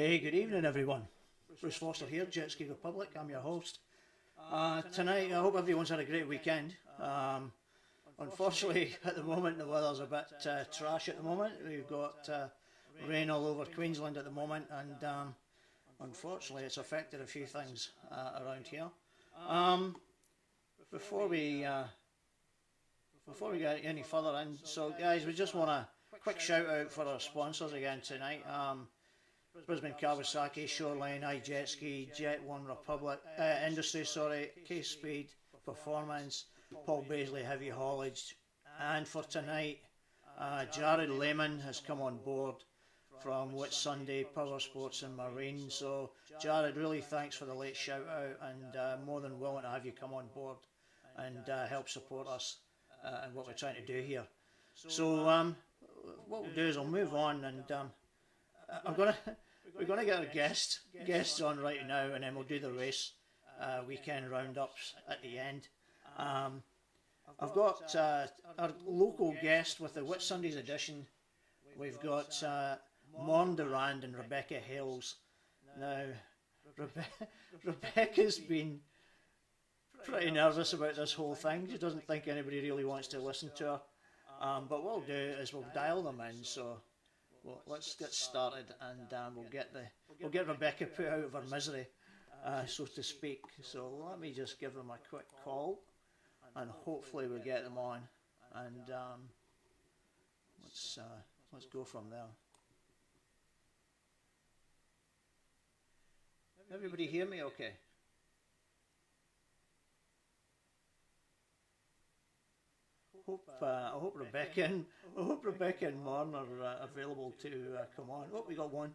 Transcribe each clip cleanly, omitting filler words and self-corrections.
Hey, good evening everyone. Bruce Foster here, Jet Ski Republic. I'm your host. Tonight, I hope everyone's had a great weekend. Unfortunately, at the moment, the weather's a bit trash at the moment. We've got rain all over Queensland at the moment, and unfortunately, it's affected a few things around here. Before we get any further in, so guys, we just want a quick shout out for our sponsors again tonight. Brisbane Kawasaki, Shoreline, Jet Ski, Jet One Republic, Industry, K-Speed, Performance, Paul Baisley Heavy Haulage, and for tonight, Jared Lehman has come on board from Whitsunday Power Sports and Marine. So Jared, really thanks for the late shout out, and more than willing to have you come on board and help support us and what we're trying to do here. So what we'll do is I'll move on, and we're gonna get our guests on right now, and then we'll do the race weekend roundups at the end. I've got our local guest with the Whitsundays Edition. We've got Morne and Rebecca Hales. Now, Rebecca's been pretty nervous about this whole thing. She doesn't think anybody really wants to listen to her. But what we'll do is we'll dial them in. So let's get started, and we'll get Rebecca put out of her misery, so to speak. So let me just give them a quick call, and hopefully we'll get them on, and let's go from there. Everybody hear me okay? I hope Rebecca and Morne are available to come on. Oh, we got one.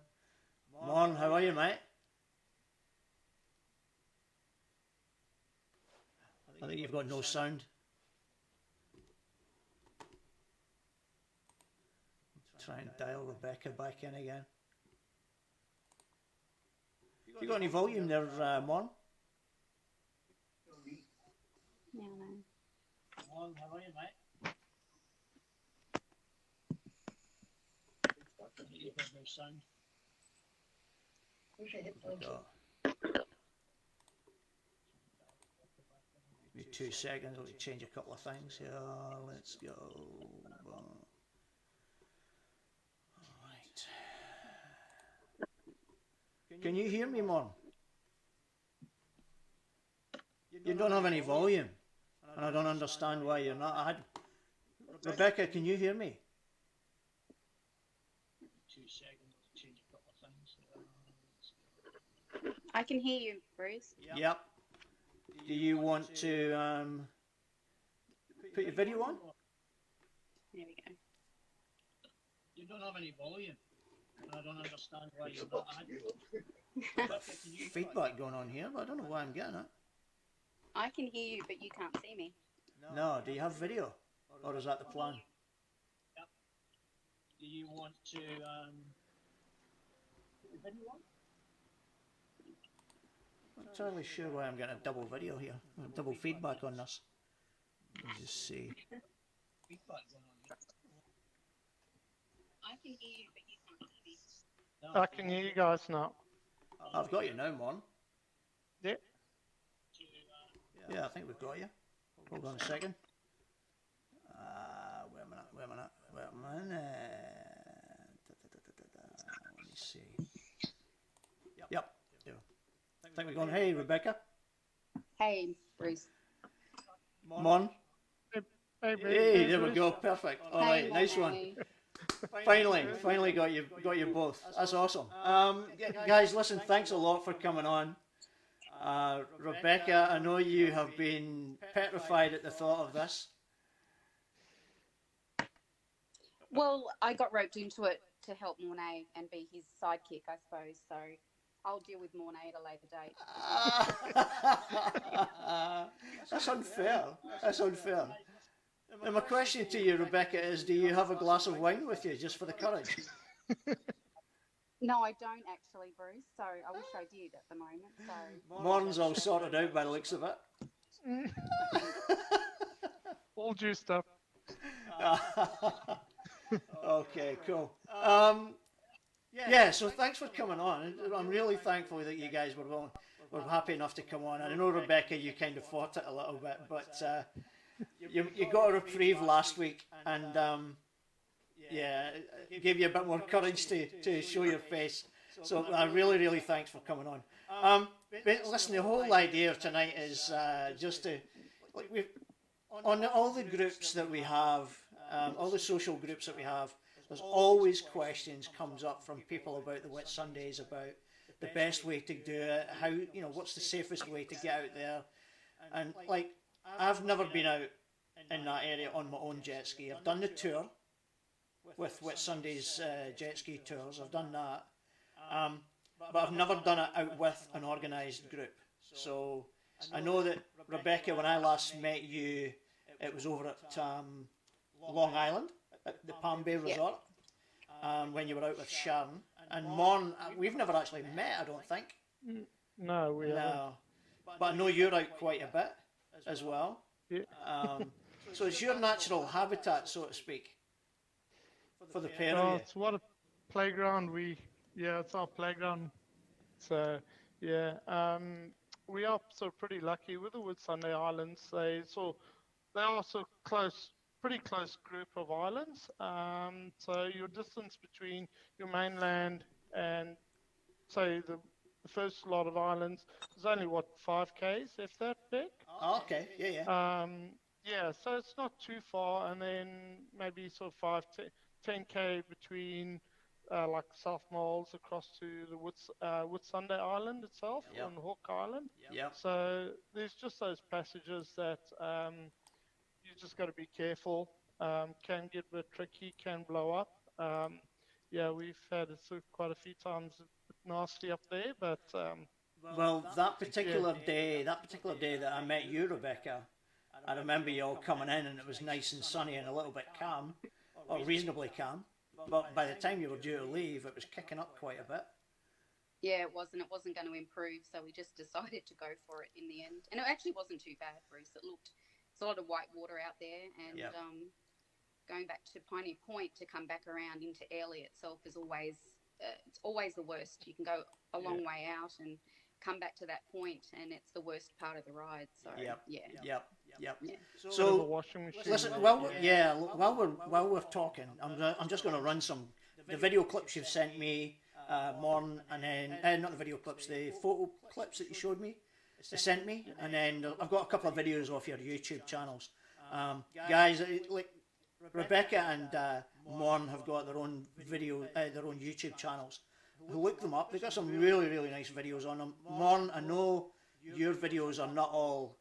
Morne, how are you, mate? I think you've got no sound. Try and dial Rebecca back in again. Have you got any volume there, Morne? No. Morne, how are you, mate? You've got no sound. Give me 2 seconds, I'll change a couple of things here. Let's go. Alright. Can you hear me, Morne? You don't have any volume, and I don't understand why you're not. Rebecca, can you hear me? 2 seconds, I'll change a couple of things. I can hear you, Bruce. Yep. Do you want to put your video on? There we go. You don't have any volume. I don't understand why you're not. Feedback going on here, but I don't know why I'm getting it. I can hear you, but you can't see me. No, do you have video? Or is that the plan? Yep. Do you want to put your video on? I'm not entirely sure why I'm getting a double video here. Double feedback on this. Let's just see. I can hear you, but you can't hear me. I can hear you guys now. I've got you now, Morne. Yeah. Yeah, I think we've got you. Hold on a second. Wait a minute. Let me see. Yep. I think we're going. Hey, Rebecca. Hey, Bruce. Morne. Hey, there we go. Perfect. All right, nice one. Finally got you both. That's awesome. Guys, listen, thanks a lot for coming on. Rebecca, I know you have been petrified at the thought of this. Well, I got roped into it to help Morne and be his sidekick, I suppose. So I'll deal with Morne at a later date. That's unfair. And my question to you, Rebecca, is do you have a glass of wine with you just for the courage? No, I don't actually, Bruce. So I wish I did at the moment. So Morne's all sorted out by the looks of it. All juiced up. Okay, cool. Yeah, so thanks for coming on. I'm really thankful that you guys were happy enough to come on. And I know, Rebecca, you kind of fought it a little bit, but you got a reprieve last week, and yeah, it gave you a bit more courage to show your face. So really, really thanks for coming on. But listen, the whole idea of tonight is just to, like, on all the groups that we have, all the social groups that we have, there's always questions comes up from people about the Whitsundays, about the best way to do it, how, what's the safest way to get out there. And like, I've never been out in that area on my own jet ski. I've done the tour with Whitsundays Jet Ski Tours. I've done that. But I've never done it out with an organised group. So I know that, Rebecca, when I last met you, it was over at Long Island, at the Palm Bay Resort, when you were out with Sharon. And Morne, we've never actually met, I don't think. No, we haven't. No. But I know you're out quite a bit as well. Yeah. So it's your natural habitat, so to speak, for the pair Well, of you. it's what a playground it's our playground. So, yeah, we are so pretty lucky with the Whitsunday Islands. They are so close, pretty close group of islands. So your distance between your mainland and, say, the first lot of islands is only, 5Ks, if that big? Oh, okay, yeah. Yeah, so it's not too far, and then maybe sort of 10K between like South Moles across to the Whitsunday Island itself, Yep. on Hawk Island. Yep. So there's just those passages that you just got to be careful. Can get a bit tricky, can blow up. Yeah, we've had it quite a few times, a bit nasty up there, but Well, that particular day that I met you, Rebecca, I remember you all coming in and it was nice and sunny and a little bit calm, or reasonably calm. But by the time you were due to leave, it was kicking up quite a bit. Yeah, it wasn't going to improve, so we just decided to go for it in the end. And it actually wasn't too bad, Bruce. It's a lot of white water out there, and Yep. Going back to Pioneer Point to come back around into Airlie itself is always it's always the worst. You can go a long way out and come back to that point, and it's the worst part of the ride. So Yep. yeah. Yep. Yeah. bit of a So washing machine. listen, there. while we're talking, I'm just going to run the video clips you've sent me, Morne, and then not the video clips, the photo clips that you showed me, sent me, and then I've got a couple of videos off your YouTube channels. Guys, like Rebecca and Morne have got their own their own YouTube channels. Look them up. They've got some really, really nice videos on them. Morne, I know your videos are not all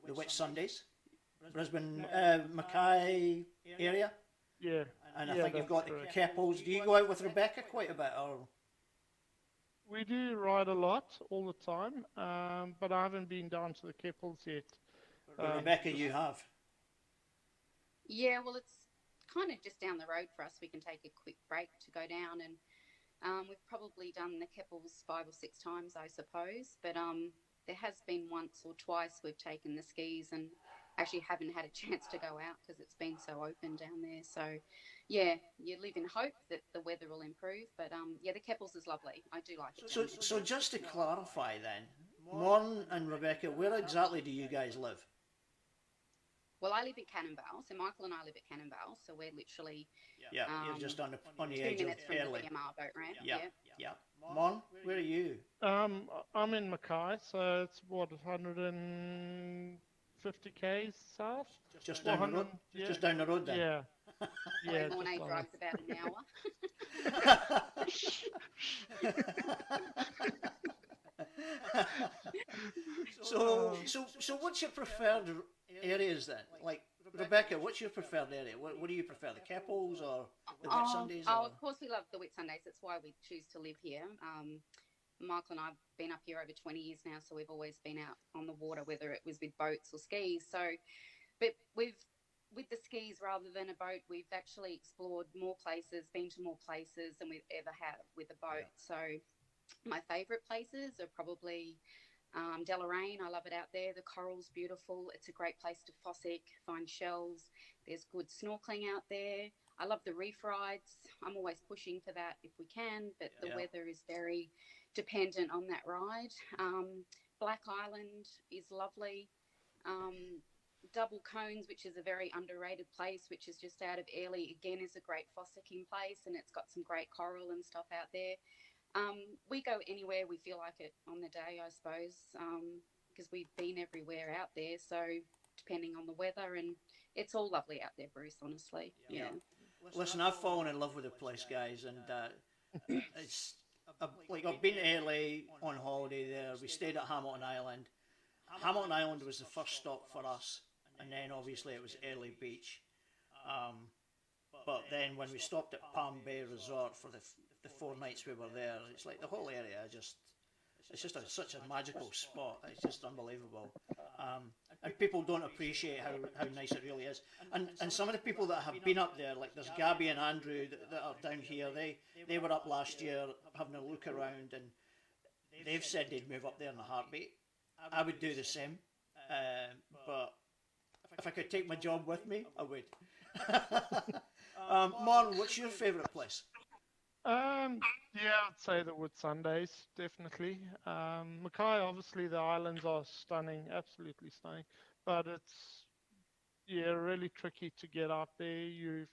the Whitsundays, Brisbane, Mackay area, Yeah. and I Yeah, think you've got that's the correct. Keppels. Do you go out with Rebecca quite a bit, or? We do ride a lot all the time, but I haven't been down to the Keppels yet. Rebecca, you have. Yeah, well, it's kind of just down the road for us. We can take a quick break to go down, and we've probably done the Keppels 5 or 6 times, I suppose. But there has been once or twice we've taken the skis and actually haven't had a chance to go out because it's been so open down there. So, yeah, you live in hope that the weather will improve. But yeah, the Keppels is lovely. I do like it. So just to clarify then, Morne and Rebecca, where exactly do you guys live? Well, I live in Cannonball, so Michael and I live at Cannonball, so we're literally Yeah, you're just on the 2 edge of minutes from the Airlie. BMR boat ramp. Yeah. Morne, where are you? I'm in Mackay, so it's 150 k's south. Just down the road. Yeah. Just down the road then. Yeah. Yeah. Morne just like drives about an hour. So what's your preferred areas then? Like Rebecca, what's your preferred area? What do you prefer, the Keppels or the Whitsundays? Oh, of course we love the Whitsundays. That's why we choose to live here. Michael and I have been up here over 20 years now, so we've always been out on the water, whether it was with boats or skis. So, but with the skis rather than a boat, we've actually explored more places, been to more places than we've ever have with a boat. Yeah. So my favourite places are probably Deloraine. I love it out there. The coral's beautiful. It's a great place to fossick, find shells. There's good snorkeling out there. I love the reef rides. I'm always pushing for that if we can, but the weather is very dependent on that ride. Black Island is lovely. Double Cones, which is a very underrated place, which is just out of Airlie, again is a great fossicking place, and it's got some great coral and stuff out there. We go anywhere we feel like it on the day, I suppose, because we've been everywhere out there. So depending on the weather, and it's all lovely out there, Bruce, honestly. Yeah. Listen, I've fallen in love with the place, guys, and it's like I've been to Airlie on holiday there. We stayed at Hamilton Island. Hamilton Island was the first stop for us, and then obviously it was Airlie Beach. But then when we stopped at Palm Bay Resort for the 4 nights we were there, it's like the whole area it's just such a magical spot. It's just unbelievable. And people don't appreciate how nice it really is. And some of the people that have been up there, like there's Gabby and Andrew that are down here, they were up last year having a look around, and they've said they'd move up there in a heartbeat. I would do the same, but if I could take my job with me, I would. Morne, what's your favourite place? Yeah, I'd say the Whitsundays, definitely. Mackay, obviously, the islands are stunning, absolutely stunning, but it's really tricky to get out there.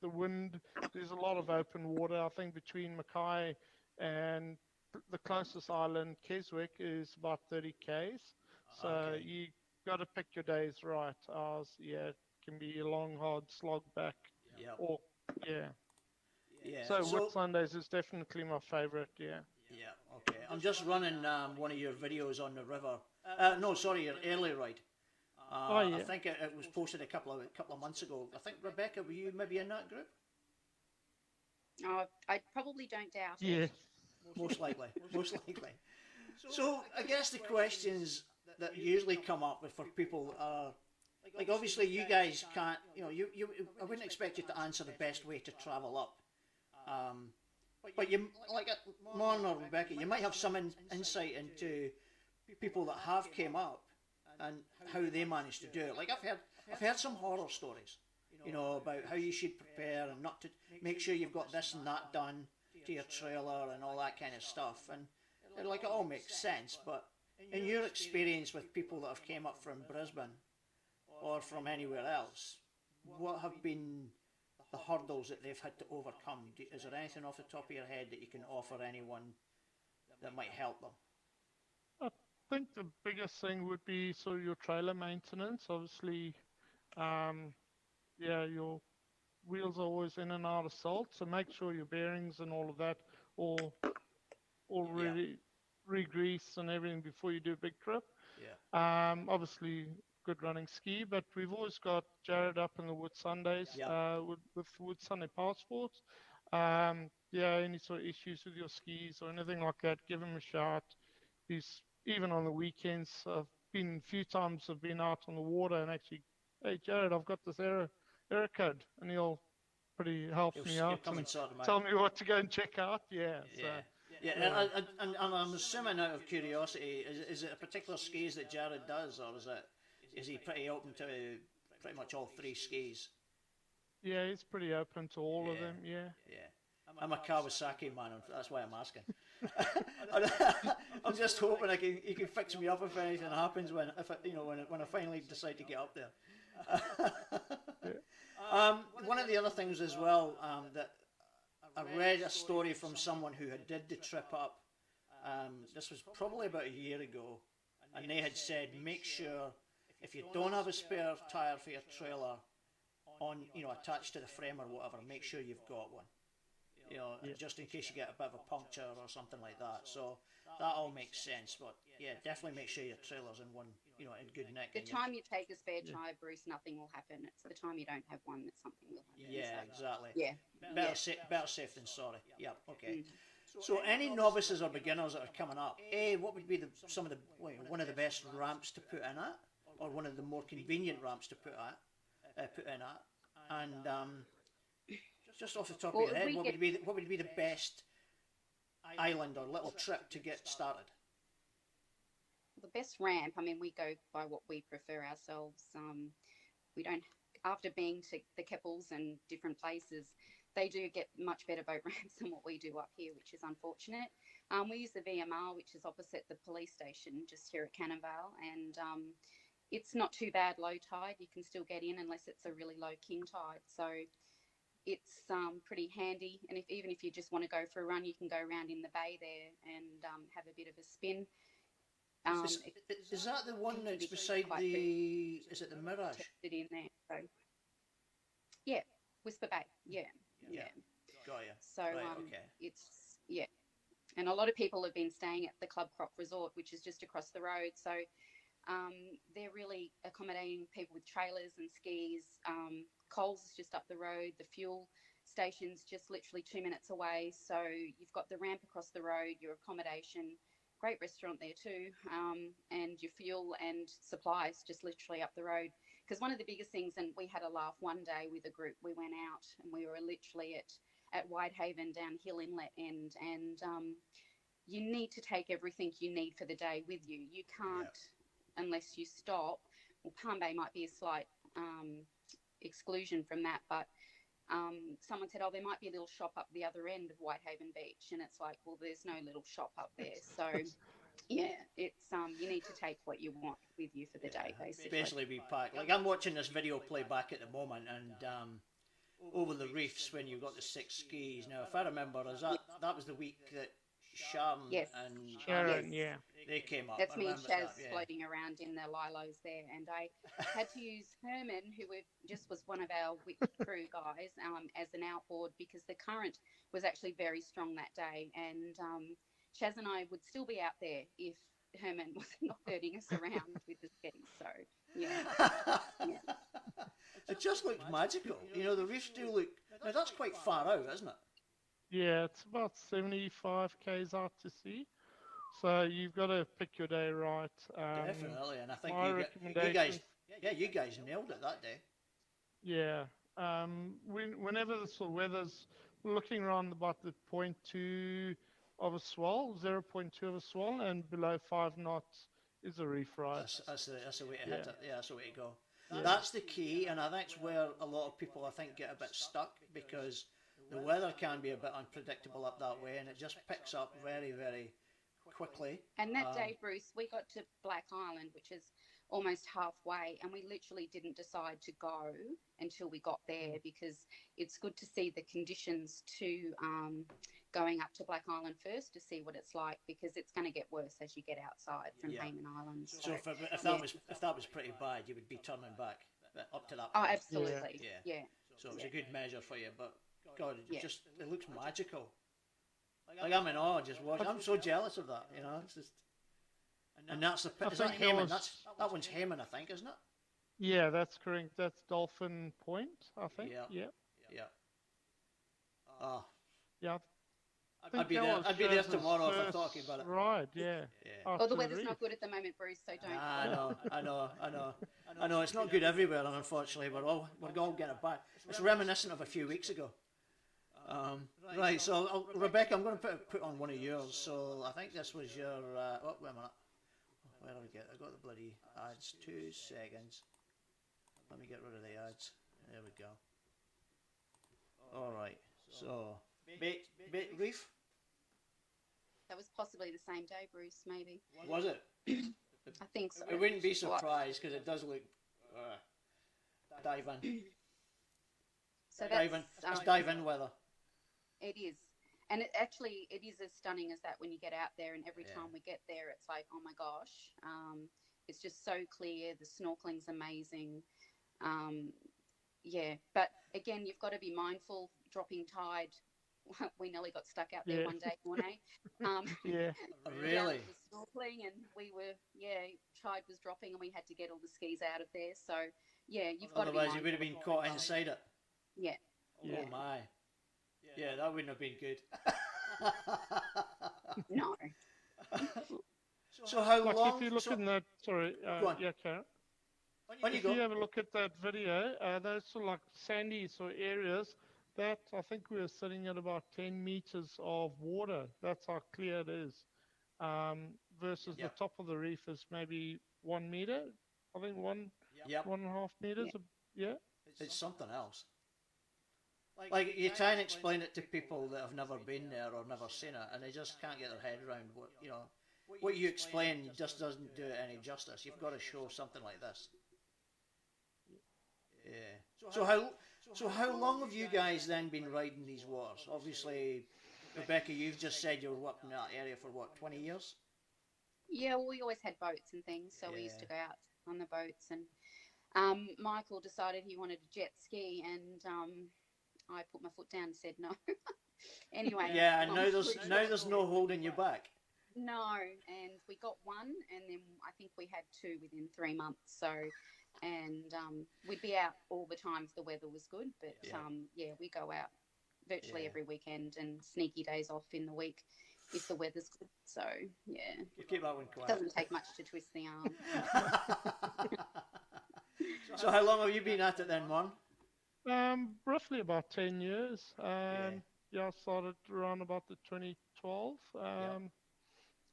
The wind, there's a lot of open water. I think between Mackay and the closest island, Keswick, is about 30 k's. So you got to pick your days right. Ours, it can be a long, hard slog back. So Whitsundays is definitely my favourite. Yeah. Okay. I'm just running one of your videos on the river. No, sorry, your Airlie ride. I think it was posted a couple of months ago. I think, Rebecca, were you maybe in that group? I probably don't doubt it. Yeah. Most likely. So I guess the questions that usually come up for people are, like, obviously you guys can't, I wouldn't expect you to answer the best way to travel up. But you, like Morne or Rebecca, you might have some insight into people that have came up and how they managed to do it. Like I've heard some horror stories, about how you should prepare and not to make sure you've got this and that done to your trailer and all that kind of stuff. And it all makes sense. But in your experience with people that have came up from Brisbane or from anywhere else, what have been the hurdles that they've had to overcome? Is there anything off the top of your head that you can offer anyone that might help them? I think the biggest thing would be sort of your trailer maintenance. Obviously, your wheels are always in and out of salt, so make sure your bearings and all of that all really re-grease and everything before you do a big trip. Obviously, good running ski, but we've always got Jared up in the Whitsundays with Whitsunday passports. Any sort of issues with your skis or anything like that, give him a shout. He's even on the weekends. I've been a few times. I've been out on the water and actually, hey Jared, I've got this error code, and he'll help me out and tell me what to go and check out. And I'm assuming, out of curiosity, is it a particular skis that Jared does, or is he pretty open to pretty much all 3 skis? Yeah, he's pretty open to all of them. I'm a Kawasaki man, that's why I'm asking. I'm just hoping he can fix me up if anything happens when I finally decide to get up there. One of the other things as well, that I read a story from someone who did the trip up. This was probably about a year ago, and they had said, make sure if you don't have a spare tyre for your trailer on, attached to the frame or whatever, make sure you've got one. Just in case you get a bit of a puncture or something like that. So that all makes sense. But definitely make sure your trailer's in one, in good nick. The time you take a spare tyre, Bruce, nothing will happen. It's the time you don't have one that something will happen. Exactly. Yeah. Better safe than sorry. Yeah. Okay. So any novices or beginners that are coming up, what would be one of the best ramps to put in at, or one of the more convenient ramps to put in at, and just off the top of your head, what would be the best island or little trip to get started? The best ramp, we go by what we prefer ourselves. We don't after being to the Keppels and different places, they do get much better boat ramps than what we do up here, which is unfortunate. We use the VMR, which is opposite the police station just here at Cannonvale, and it's not too bad low tide. You can still get in unless it's a really low king tide. So it's pretty handy. And even if you just want to go for a run, you can go around in the bay there and have a bit of a spin. Is that the one that's beside the? Is it the Mirage? In there, so yeah, Whisper Bay, yeah. Got you. So right, okay. it's and a lot of people have been staying at the Club Crop Resort, which is just across the road. So they're really accommodating people with trailers and skis. Coles is just up the road. The fuel station's just literally 2 minutes away. So you've got the ramp across the road, your accommodation, great restaurant there too, and your fuel and supplies just literally up the road. Because one of the biggest things, and we had a laugh one day with a group, we went out and we were literally at Whitehaven down Hill Inlet End, and you need to take everything you need for the day with you. You can't, unless you stop. Well, Palm Bay might be a slight exclusion from that, but someone said, oh, there might be a little shop up the other end of Whitehaven Beach, and it's like, well, there's no little shop up there. So yeah, it's you need to take what you want with you for the day, basically. Basically be packed. Like, I'm watching this video play back at the moment, and over the reefs when you've got the 6 skis. Now, if I remember, that was the week that Sharon and Sharon, they came up. That's me and Shaz floating around in the lilos there, and I had to use Herman, who just was one of our crew guys, as an outboard because the current was actually very strong that day, and Shaz and I would still be out there if Herman was not herding us around with the skis. So yeah. It just looks magical. You know, the reefs do look. Now that's quite far out, isn't it? Yeah, it's about 75 k's out to sea. So you've got to pick your day right. Definitely, and I think you guys nailed it that day. Yeah. Whenever the sort of weather's looking around about the 0.2 of a swell, 0.2 of a swell, and below 5 knots is a reef ride. That's the way to hit it. Yeah, that's the way to go. Yeah. That's the key, and I think it's where a lot of people, I think, get a bit stuck because the weather can be a bit unpredictable up that way, and it just picks up very, very quickly. And that day, Bruce, we got to Black Island, which is almost halfway, and we literally didn't decide to go until we got there because it's good to see the conditions to going up to Black Island first to see what it's like, because it's going to get worse as you get outside from Hayman Island. So if that was pretty bad, you would be turning back up to that point. Oh, absolutely. Yeah. So it was a good measure for you, but God, it looks magical. Like I'm in awe just watching. I'm so jealous of that. You know, it's just. And that's is that Hayman? That one's Hayman, I think, isn't it? Yeah, that's correct. That's Dolphin Point, I think. Yeah. Oh. Yeah. I'd be there tomorrow if I'm talking about it. Right, yeah. Oh, the weather's not good at the moment, Bruce, so don't. I know. It's not good everywhere, unfortunately. We're all getting it back. It's reminiscent of a few weeks ago. Right, so Rebecca, I'm going to put on one of yours. So I think this was your. Oh, wait a minute. Where do I get? I got the bloody ads. 2 seconds. Let me get rid of the ads. There we go. All right. So bait reef. That was possibly the same day, Bruce. Maybe. Was it? I think so. I wouldn't be surprised because it does look. Dive in. So that's dive in weather. It is. And it is as stunning as that when you get out there, and every time we get there, it's like, oh my gosh, it's just so clear. The snorkeling's amazing. But again, you've got to be mindful. Dropping tide, we nearly got stuck out there one day, Morne. Really? Snorkeling, and we were, tide was dropping, and we had to get all the skis out of there. So you've got to be mindful. Otherwise, you would have been caught inside it. Yeah. Oh my. Yeah, that wouldn't have been good. No. So how like long? If you look in that, sorry, Karen. If you have a look at that video, those sort of like sandy sort of areas, that I think we were sitting at about 10 meters of water. That's how clear it is. Versus the top of the reef is maybe 1 meter. I think 1.5 meters. it's something else. Like you try and explain it to people that have never been there or never seen it, and they just can't get their head around what you explain just doesn't do it any justice. You've got to show something like this. Yeah. So how long have you guys then been riding these waters? Obviously, Rebecca, you've just said you were working in that area for what, 20 years? Yeah, well, we always had boats and things, so we used to go out on the boats. And Michael decided he wanted a jet ski, and I put my foot down and said no. Anyway. Yeah, and now there's no holding you back. No, and we got one, and then I think we had two within 3 months. So, and we'd be out all the time if the weather was good. But we go out virtually every weekend and sneaky days off in the week if the weather's good. So yeah, you keep that one quiet. Doesn't take much to twist the arm. So how long have you been at it then, Morne? Roughly about 10 years. I started around about the 2012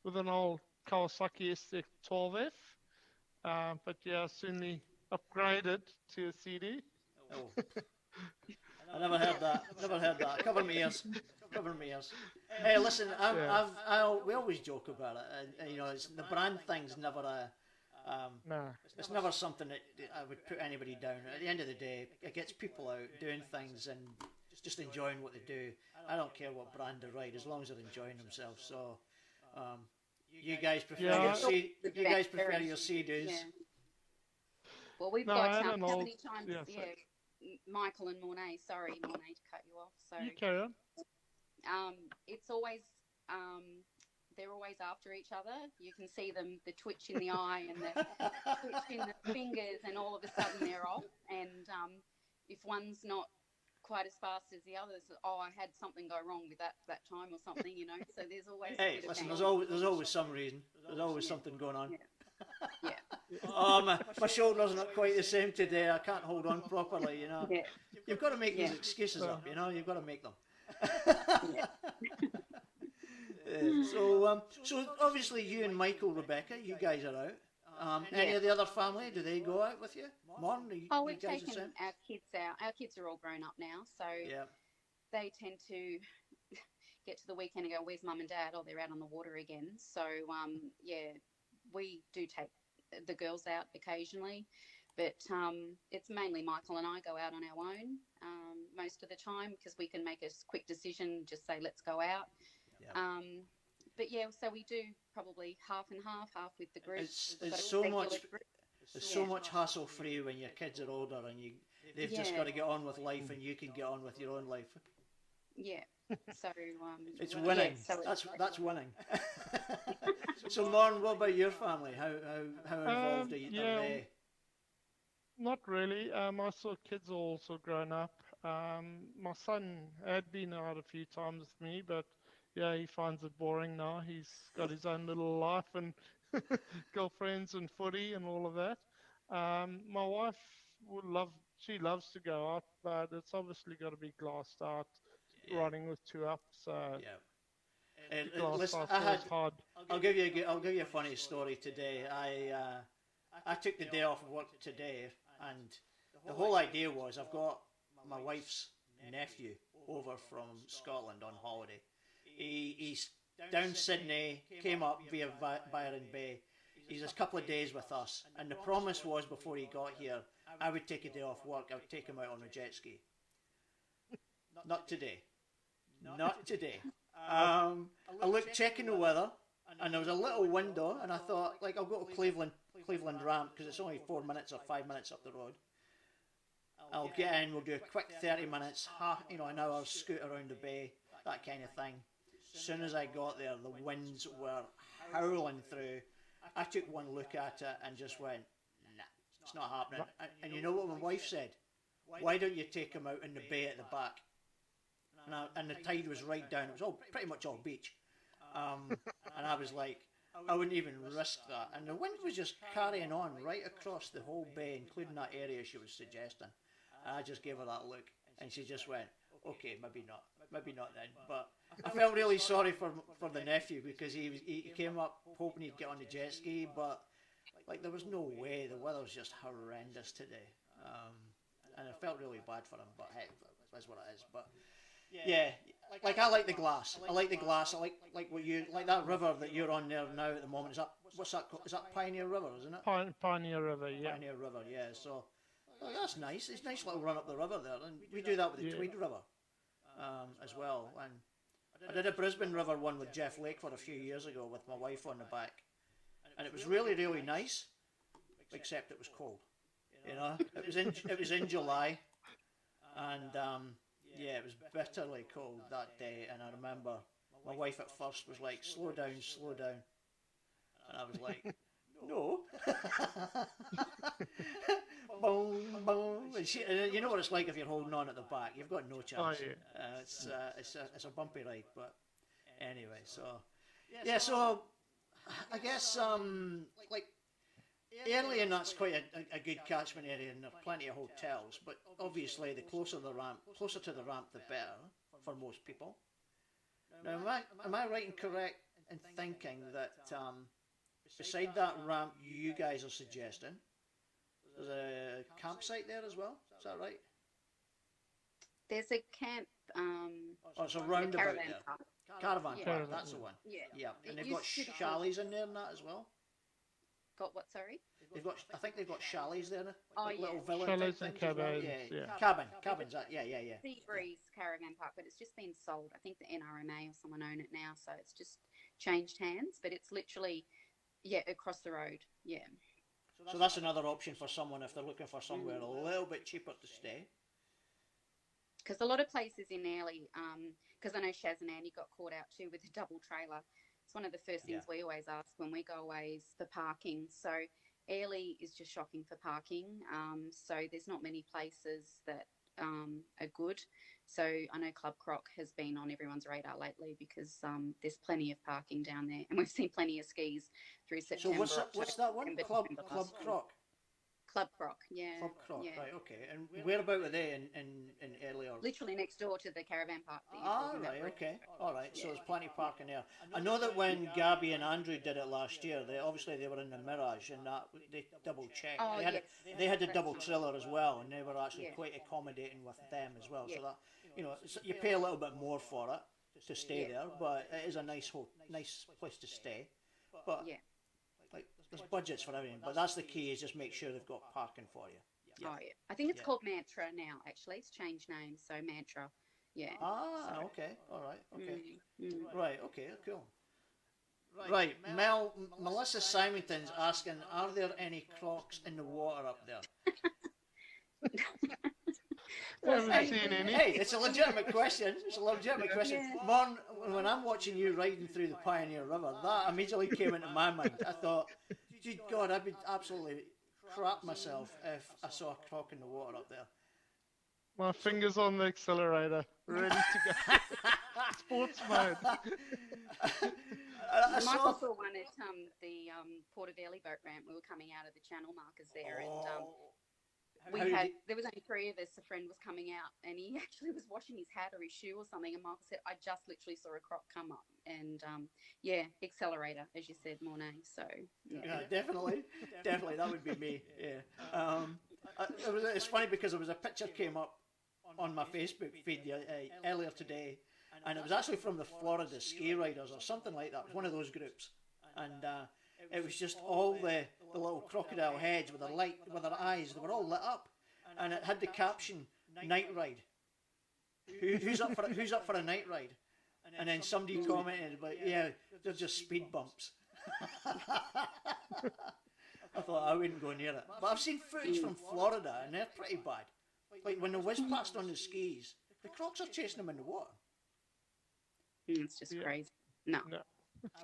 with an old Kawasaki SX12F. But soonly upgraded to a CD. Oh. I never heard that. Cover my ears. Hey, listen, we always joke about it, and the brand thing's never it's never something that I would put anybody down. At the end of the day, it gets people out doing things and just enjoying what they do. I don't care what brand they ride, as long as they're enjoying themselves. So, you guys prefer your Sea-Doos. Yeah. Well, we've got how many times? Michael and Morne. Sorry, Morne, to cut you off. So you carry on. It's always they're always after each other. You can see them, the twitch in the eye and the twitch in the fingers, and all of a sudden they're off. And if one's not quite as fast as the others, I had something go wrong with that time or something, So there's always there's always some reason. There's always something going on. Yeah. Oh, my shoulder's not quite the same today. I can't hold on properly, Yeah. You've got to make these excuses up, You've got to make them. So obviously you and Michael, Rebecca, you guys are out. Any of the other family, do they go out with you? Morne, we've taken our kids out. Our kids are all grown up now, so they tend to get to the weekend and go, "Where's mum and dad?" Oh, they're out on the water again. So we do take the girls out occasionally, but it's mainly Michael and I go out on our own most of the time, because we can make a quick decision, just say let's go out. But so we do probably half and half with the group. It's so much hassle free when your kids are older and they've just got to get on with life, and you can get on with your own life. Yeah. So it's winning. That's winning. So Morne, what about your family? How involved are they? Not really. My kids are also grown up. My son had been out a few times with me, but he finds it boring now. He's got his own little life and girlfriends and footy and all of that. My wife she loves to go out, but it's obviously got to be glassed out, riding with two up. So listen, hard. I'll give you a funny story today. I took the day off of work today, and the whole idea was I've got my wife's nephew over from Scotland on holiday. He's down Sydney, came up via Byron Bay. He's a couple of days with us, and the promise was before he got here, I would take a day off work, I would take him out on a jet ski. Not today. Not today. I looked checking the weather, and there was a little window, and I thought, I'll go to Cleveland ramp, because it's only 4 minutes or 5 minutes up the road. I'll get in, we'll do a quick 30 minutes, an hour scoot around the bay, that kind of thing. As soon as I got there, the winds were howling through. I took one look at it and just went, nah, it's not happening. And you know what my wife said? Why don't you take him out in the bay at the back? And the tide was right down. It was pretty much all beach. And I was like, I wouldn't even risk that. And the wind was just carrying on right across the whole bay, including that area she was suggesting. And I just gave her that look, and she just went, okay, maybe not then. But I felt really sorry for the nephew, because he came up hoping he'd get on the jet ski, but there was no way. The weather was just horrendous today. and I felt really bad for him. But hey, that's what it is. But yeah, like I like the glass. I like the glass. I like what you like that river that you're on there now at the moment. Is that what's that called? Is that Pioneer River? Isn't it? Pioneer River, yeah. Pioneer River, yeah. So that's nice. It's a nice little run up the river there, and we do that with the Tweed River as well. And I did a Brisbane River one with Jeff Lakeford a few years ago with my wife on the back, and it was really really nice, except it was cold. You know, it was in July, and yeah, it was bitterly cold that day. And I remember my wife at first was like, slow down, and I was like, no. Boom, boom. And you know what it's like if you're holding on at the back. You've got no chance. Oh, yeah. It's a bumpy ride, but anyway. So yeah. So I guess like early, and that's quite a good catchment area, and there are plenty of hotels. But obviously, the closer to the ramp, the better for most people. Now, am I right and correct in thinking that beside that ramp you guys are suggesting, there's a campsite there as well? Is that right? There's a camp. Oh, it's a roundabout caravan there. park. Caravan Yeah. park, that's the one. Yeah. Yeah, and It they've got used to be chalets in there and that as well. Got what? Sorry. I think they've got chalets there, Oh, like yeah. little villa Chalets type and things as well. cabins, Yeah, yeah. cabins. Yeah. Sea Breeze Caravan Park, but it's just been sold. I think the NRMA or someone own it now, so it's just changed hands. But it's literally, across the road. Yeah. So that's another option for someone if they're looking for somewhere a little bit cheaper to stay. Because a lot of places in Airlie, because I know Shaz and Andy got caught out too with a double trailer. It's one of the first things we always ask when we go away is for parking. So Airlie is just shocking for parking. So there's not many places that are good. So I know Club Croc has been on everyone's radar lately because there's plenty of parking down there, and we've seen plenty of skis through September. So what's that one? Club Croc. Club Croc, yeah. Club Croc, yeah. right? Okay. And whereabout are they in Airlie? Literally next door to the caravan park. That you're Ah, talking about, right, Rick. okay. All right, so there's plenty of parking there. I know that when Gabby and Andrew did it last year, they were in the Mirage, and that they double checked. Oh, they had a That's double right. trailer as well, and they were actually Yeah. quite accommodating with them as well. Yeah. So that you pay a little bit more for it to stay there, but it is a nice place to stay. But Yeah. like there's budgets for everything, but that's the key is just make sure they've got parking for you. Oh, yeah. I think it's Yeah. called Mantra now, actually. It's changed names, so Mantra. Yeah. Ah, So- okay, all right, okay. Mm. Right, okay, cool. Right, Melissa Simonton's asking, are there any crocs in the water up there? I haven't seen any. Hey, it's a legitimate question. Yeah. Morne, when I'm watching you riding through the Pioneer River, that immediately came into my mind. I thought, good God, I'd be absolutely crap myself if I saw a croc in the water up there. My fingers on the accelerator, ready to go. Sports mode. I Michael saw... saw one at the Port of Airlie boat ramp. We were coming out of the channel markers there, and there was only three of us. A friend was coming out, and he actually was washing his hat or his shoe or something. And Michael said, "I just literally saw a croc come up." And accelerator, as you said, Morne. So Yeah, definitely, that would be me. Yeah. It's funny because there was a picture came up on my Facebook feed earlier today, and it was actually from the Florida Ski Riders or something like that. It was one of those groups, and it was just all the little crocodile heads with their eyes. They were all lit up, and it had the caption "Night Ride." Who's up for a night ride? And then somebody commented, "But yeah, they're just speed bumps." I thought I wouldn't go near it, but I've seen footage from Florida, and they're pretty bad. Like when the whiz passed on the skis, the crocs are chasing them in the water. it's just crazy. No. No.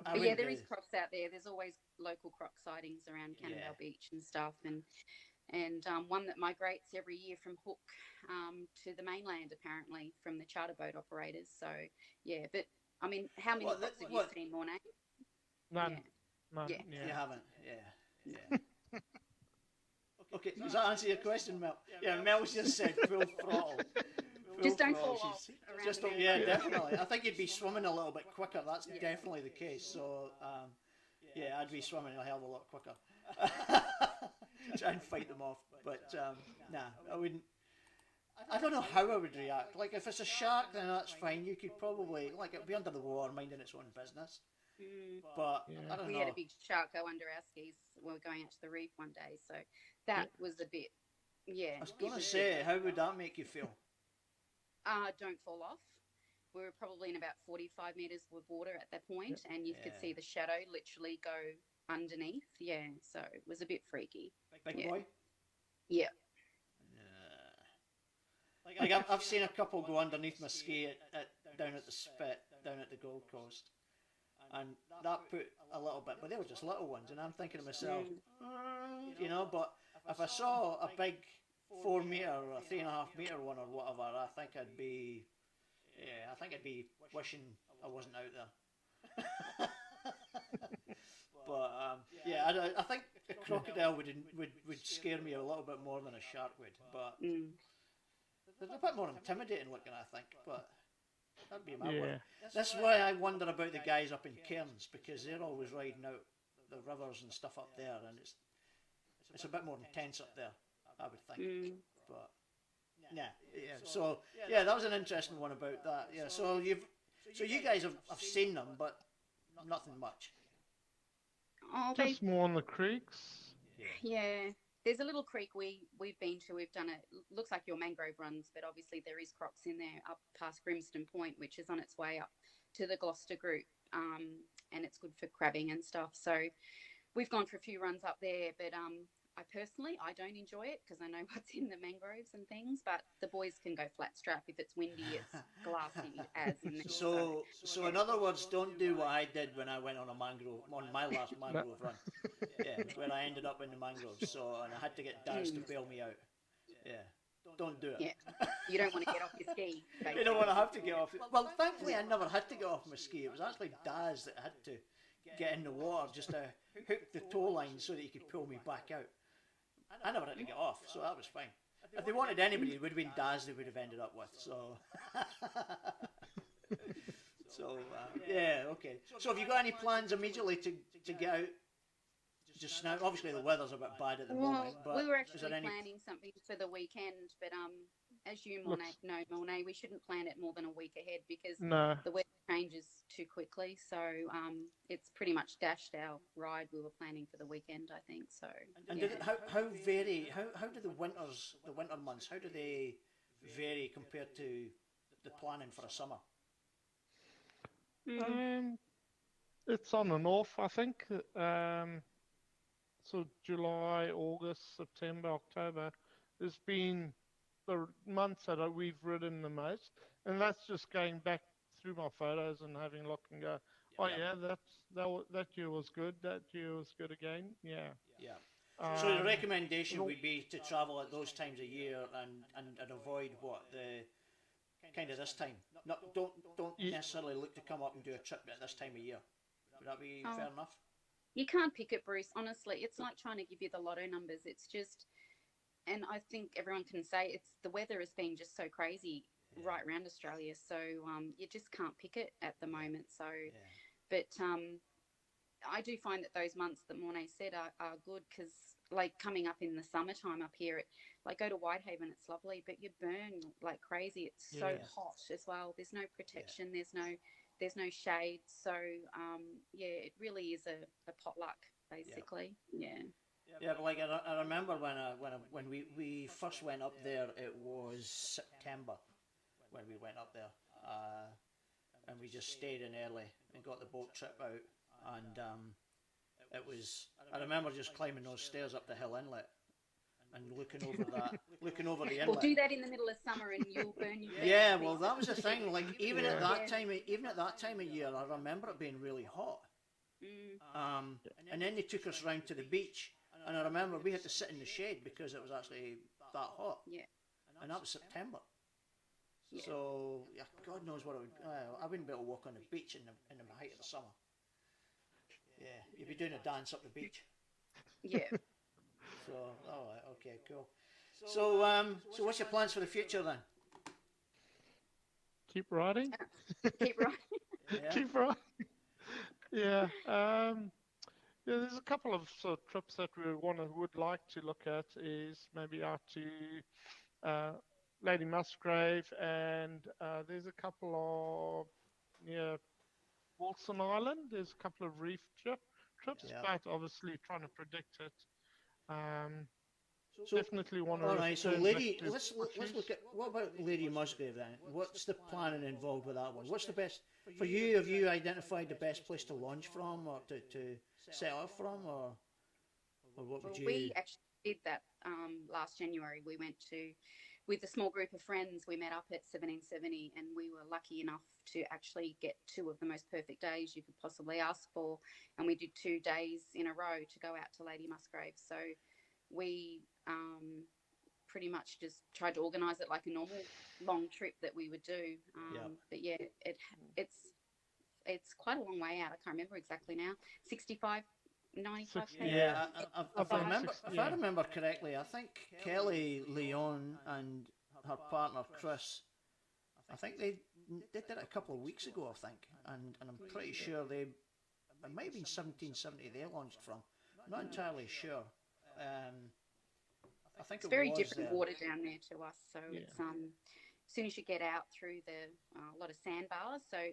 But yeah, there is crocs out there. There's always local croc sightings around Cannondale Beach and stuff, and one that migrates every year from Hook to the mainland, apparently, from the charter boat operators. So yeah, but I mean, how many crocs have you seen, Morne? None. Yeah. None. Yeah. Yeah. You haven't, yeah. Okay, does that answer your question, Mel? Yeah, Mel's just said full throttle. Just don't fall off around Just the don't, bend. yeah, definitely. I think you'd be swimming a little bit quicker. That's definitely the case. So, yeah, I'd be swimming a hell of a lot quicker. Try and fight them off. But nah, I wouldn't. I don't know how I would react. Like, if it's a shark, then that's fine. You could probably, like, it'd be under the water, minding its own business. But I don't We know. had a big shark go under our skis. We were going out to the reef one day, so that was a bit, I was gonna say, how would that make you feel? Don't fall off. We were probably in about 45 meters of water at that point, and you could see the shadow literally go underneath. Yeah, so it was a bit freaky. Big boy? Yeah. Like I've seen a couple go underneath my ski down at the Spit, down at the Gold Coast, and that put a little bit, but they were just little ones, and I'm thinking to myself, you know, but if I saw a big 4 meter or a 3.5 meter one or whatever, I think I'd be wishing I wasn't out there. But I think a crocodile would scare me a little bit more than a shark would, but they're a bit more intimidating looking, I think, but that'd be my one. That's why I wonder about the guys up in Cairns, because they're always riding out the rivers and stuff up there, and it's a bit more intense up there, I would think. But so that was an interesting one about that. Yeah, so you guys have seen them, but nothing much. Oh, Just more on the creeks. Yeah. There's a little creek we've been to. We've done it. Looks like your mangrove runs, but obviously there is crocs in there up past Grimston Point, which is on its way up to the Gloucester Group, and it's good for crabbing and stuff. So we've gone for a few runs up there, but I don't enjoy it because I know what's in the mangroves and things. But the boys can go flat strap if it's windy. It's glassy as in there. So in other words, don't do what I did when I went on my last mangrove run. Yeah, where I ended up in the mangroves. And I had to get Daz to bail me out. Yeah, don't do it. Yeah, you don't want to get off your ski. You don't want to have to get off. Well, thankfully I never had to get off my ski. It was actually Daz that had to get in the water just to hook the tow line so that he could pull me back out. I never had to get off, so that was fine. If they wanted anybody, it would have been Daz they would have ended up with. Okay. So have you got any plans immediately to get out just now? Obviously the weather's a bit bad at the moment, but we were actually planning something for the weekend, but as you know, Morne, we shouldn't plan it more than a week ahead because the weather changes too quickly. So it's pretty much dashed our ride we were planning for the weekend, I think. So and how do the winter months, how do they vary compared to the planning for a summer? It's on and off, I think. So July, August, September, October has been the months that we've ridden the most, and that's just going back through my photos and having a look and go, that year was good, that year was good again. So the recommendation would be to travel at those times of year and avoid the kind of this time. Don't necessarily look to come up and do a trip at this time of year. Would that be fair enough? You can't pick it, Bruce. Honestly, it's like trying to give you the lotto numbers. It's just, and I think everyone can say the weather has been just so crazy right around Australia. So you just can't pick it at the moment. So, but I do find that those months that Morne said are good because, like, coming up in the summertime up here, like go to Whitehaven, it's lovely, but you burn like crazy. It's so hot as well. There's no protection. There's no shade. So it really is a potluck basically. Yeah, but like I remember when we first went up there, it was September when we went up there, and we just stayed in early and got the boat trip out, and it was. I remember just climbing those stairs up the hill inlet and looking over the inlet. Well, do that in the middle of summer and you'll burn your. Yeah, well, that was the thing. Like even at that time of year, I remember it being really hot. And then they took us round to the beach, and I remember we had to sit in the shade because it was actually that hot. Yeah. And that was September. Yeah. So God knows what it would. I wouldn't be able to walk on the beach in the height of the summer. Yeah, you'd be doing a dance up the beach. Yeah. So, all right, okay, cool. So what's your plans for the future then? Keep riding. Keep riding. Keep riding. Yeah. There's a couple of sort of trips that we would like to look at. Is maybe out to Lady Musgrave, and there's a couple of near Wilson Island. There's a couple of reef trips, Yeah. but obviously trying to predict it. So, Definitely want to all right. So, return Lady, back to let's Portuguese. look at what about Lady Musgrave then? What's the planning involved with that one? What's the best for you? Have you identified the best place to launch from, or to set off from, or what would Well, you? we actually did that last January. We went with a small group of friends, we met up at 1770, and we were lucky enough to actually get two of the most perfect days you could possibly ask for. And we did 2 days in a row to go out to Lady Musgrave. So we pretty much just tried to organise it like a normal long trip that we would do. But yeah, it's quite a long way out. I can't remember exactly now. 65, 95 km. Yeah, if I Yeah. remember correctly, I think Kelly, Leon, and her partner Chris, I think they did it a couple of weeks ago, I think, and I'm pretty sure it might have been 1770 they launched from. I'm not entirely sure. I think It's it very was different water down there to us. So Yeah. it's as soon as you get out through a lot of sandbars. So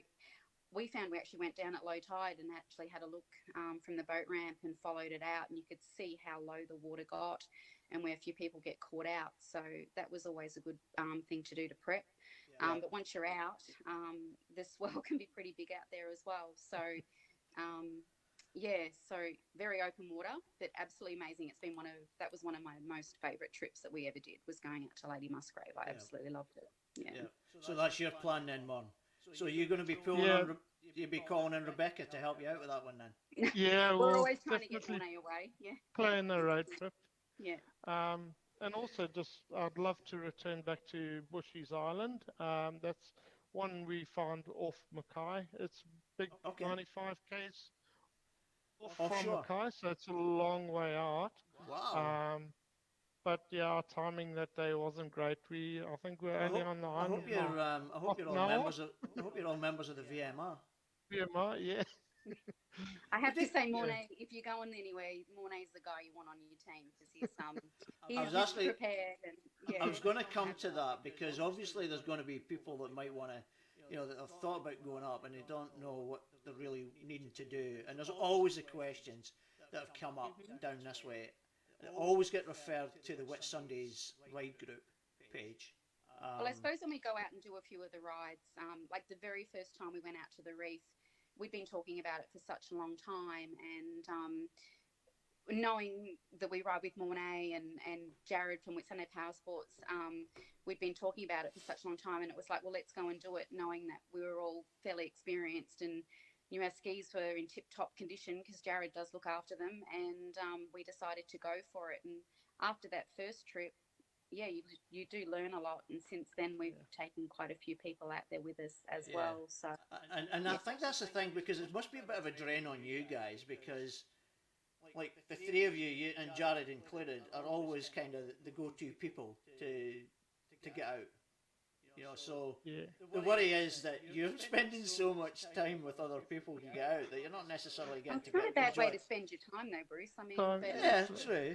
we found we actually went down at low tide and actually had a look from the boat ramp and followed it out, and you could see how low the water got and where a few people get caught out. So that was always a good thing to do to prep. But once you're out, the swell can be pretty big out there as well. So so very open water, but absolutely amazing. That was one of my most favourite trips that we ever did, was going out to Lady Musgrave. I absolutely loved it. Yeah. So that's your plan then, Morne. So you're going to be pulling on, you'll be calling in Rebecca to help you out with that one then. Yeah, We're we'll always trying to get definitely Morne away. Yeah. plan a road trip. Yeah. And also, I'd love to return back to Bushy's Island. That's one we found off Mackay. It's big, 95 k's off from Offshore. Mackay, so it's a long way out. Wow. But yeah, our timing that day wasn't great. I think we're only on the I island. hope you're all members of. I hope you're all members of the VMR. VMR, yeah. I have to say, Morne, if you're going anywhere, Morne's the guy you want on your team, because he's prepared. And yeah. I was going to come to that, because obviously there's going to be people that might want to, that have thought about going up and they don't know what they're really needing to do. And there's always the questions that have come up down this way. They always get referred to the Whitsundays ride group page. Well, I suppose when we go out and do a few of the rides, like the very first time we went out to the reef, we'd been talking about it for such a long time, and knowing that we ride with Morne and Jared from Whitsunday Power Sports, we'd been talking about it for such a long time, and it was like, well, let's go and do it, knowing that we were all fairly experienced and our skis were in tip-top condition, because Jared does look after them, and we decided to go for it. And after that first trip, you do learn a lot, and since then we've taken quite a few people out there with us as well. So and I think that's the thing, because it must be a bit of a drain on you guys, because like the three of you and Jared included are always kind of the go-to people to get out. So the worry is that you're spending so much time with other people to get out that you're not necessarily getting to get. It's not a bad way to spend your time, though, Bruce. I mean, true.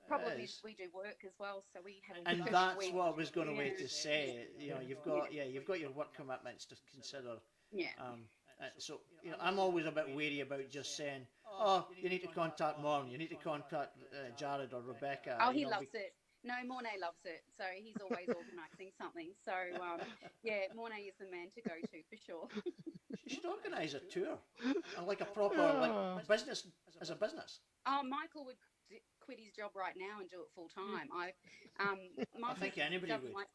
Probably we do work as well, so we have. And that's what I was going to wait to say. You've got your work commitments to consider. Yeah. So I'm always a bit wary about just saying, "Oh, you need to contact Morne, you need to contact Jared or Rebecca." Oh, he loves it. No, Morne loves it, so he's always organising something. So, Morne is the man to go to for sure. You should organise a tour, like a proper business as a business. Oh, Michael would quit his job right now and do it full time. I think anybody would.